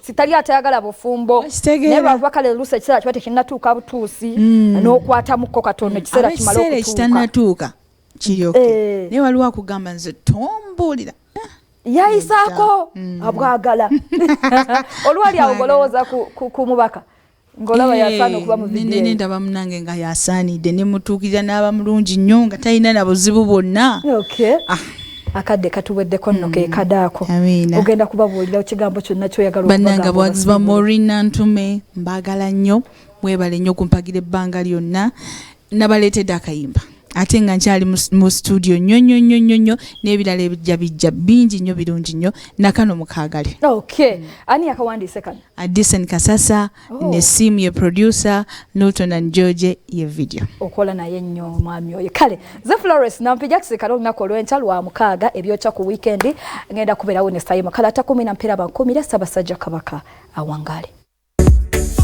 sitali atayagala bufumbo neba bakale lusa kisera chwate kinatuuka butuusi n'okwata mukko katono kisera kimalo okutuuka kitanatuuka kiryoke ne waliwo akugamba nze tombulira beeyisaako abwagala olwali awogolowooza ku mubaka ngolaba yasaana okuba mu video ndaba munange nga yasaanidde ne mutuukirira n'aba mulungi nnyo nga talina na buzibu bwonna akadde katuweddeko nno ke kadaako ogenda kubabuulira ekigambo kyonna kyoyagala bannanga bwagizi ba Maureen Nantume mbagala nnyo mwebale nnyo kumpagira ebbanga lyonna nabaleetedde akayimba ate nga nkyali mu studio nnyo n'ebirala ebijja bingi nnyo birungi nnyo nakano mukaagale ani akawandiise kano Adison Kasasa ne Sim ye producer Milton and George ye video okola naye nnyo mwami oyo kale ze Florence Nampijja kisikala olunaku olw'enkya lwa mukaaga ebyokya ku weekend ngenda kubeerawo ne sayima kale ata 10 mpera ba 10 Ssaabasajja Kabaka awangaale.